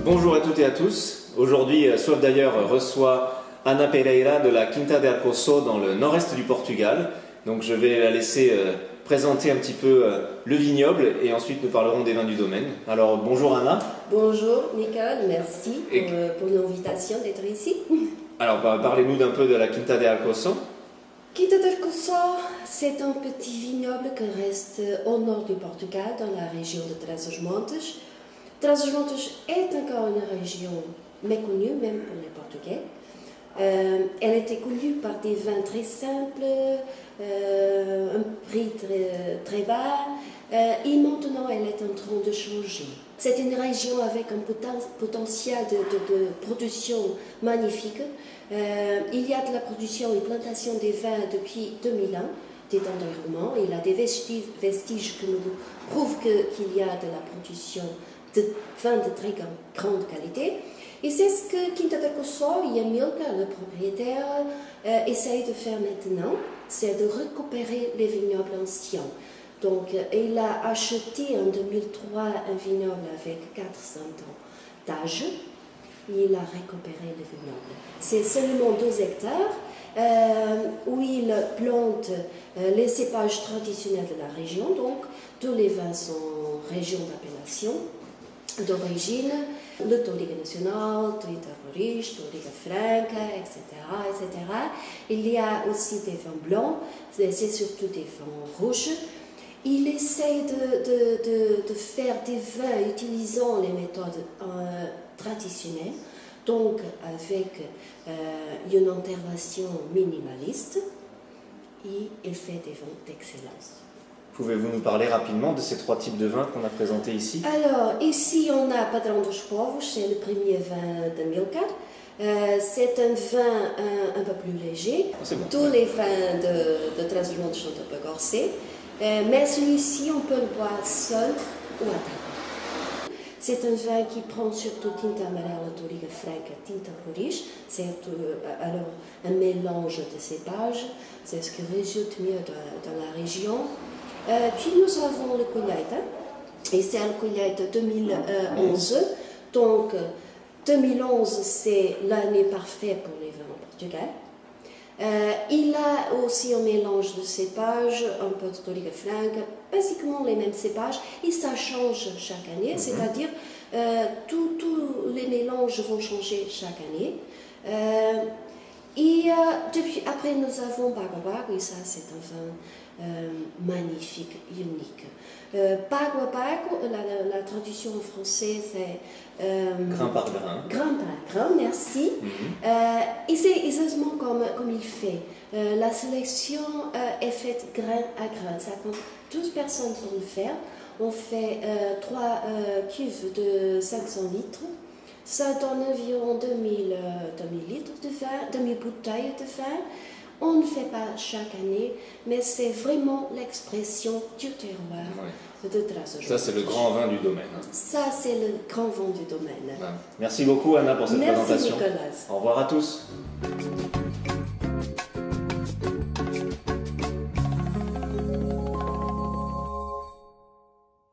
Bonjour à toutes et à tous. Aujourd'hui, Soif d'ailleurs reçoit Ana Pereira de la Quinta de Arcoço dans le nord-est du Portugal. Donc je vais la laisser présenter un petit peu le vignoble et ensuite nous parlerons des vins du domaine. Alors bonjour Ana. Bonjour Nicole, merci pour l'invitation d'être ici. Alors parlez-nous d'un peu de la Quinta de Arcoço. Quinta de Arcoço, c'est un petit vignoble qui reste au nord du Portugal, dans la région de Trás-os-Montes. Trás-os-Montes est encore une région méconnue, même pour les Portugais. Elle était connue par des vins très simples, un prix très bas, et maintenant elle est en train de changer. C'est une région avec un potentiel de production magnifique. Il y a de la production et plantation des vins depuis 2000 ans, des environnements. Il y a des vestiges qui nous prouvent qu'il y a de la production de vins de très grande qualité. Et c'est ce que Quinta de Arcoço et Amilcar, le propriétaire, essaye de faire maintenant, c'est de récupérer les vignobles anciens. Donc, il a acheté en 2003 un vignoble avec 400 ans d'âge et il a récupéré le vignoble. C'est seulement 2 hectares où il plante les cépages traditionnels de la région. Donc, tous les vins sont régions d'appellation d'origine, le Touriga Nacional, Tinta Roriz, Touriga Franca, etc., etc. Il y a aussi des vins blancs, c'est surtout des vins rouges. Il essaie de faire des vins utilisant les méthodes traditionnelles, donc avec une intervention minimaliste, et il fait des vins d'excellence. Pouvez-vous nous parler rapidement de ces 3 types de vins qu'on a présentés ici? Alors, ici on a Padrão dos Povos, c'est le premier vin d'Amilcar. C'est un vin un peu plus léger. C'est bon. Tous les vins de Trás-os-Montes sont un peu corsés. Mais celui-ci, on peut le boire seul ou à table. C'est un vin qui prend surtout Tinta Amarela, Touriga Franca, Tinta Roriz. C'est alors un mélange de cépages. C'est ce qui résulte mieux dans la région. Puis nous avons le Colheita, et c'est un Colheita 2011. Donc 2011, c'est l'année parfaite pour les vins au Portugal. Il a aussi un mélange de cépages, un peu de Touriga Franca, basiquement les mêmes cépages, et ça change chaque année, c'est-à-dire tous les mélanges vont changer chaque année. Et après, nous avons Bagua Bagua, et ça, c'est un vin magnifique, unique. Bagua Bagua, la traduction en français, c'est... grain par grain. Grain par grain, merci. Et c'est exactement comme il fait. La sélection est faite grain à grain. Ça compte 12 personnes pour le faire. On fait 3 cuves de 500 litres. Ça donne environ 2000 litres de vin, 2000 bouteilles de vin. On ne fait pas chaque année, mais c'est vraiment l'expression du terroir de Trás-os-Montes. Ça, c'est le grand vin du domaine. Ça, c'est le grand vin du domaine. Merci beaucoup, Anna, pour cette présentation. Merci, Nicolas. Au revoir à tous.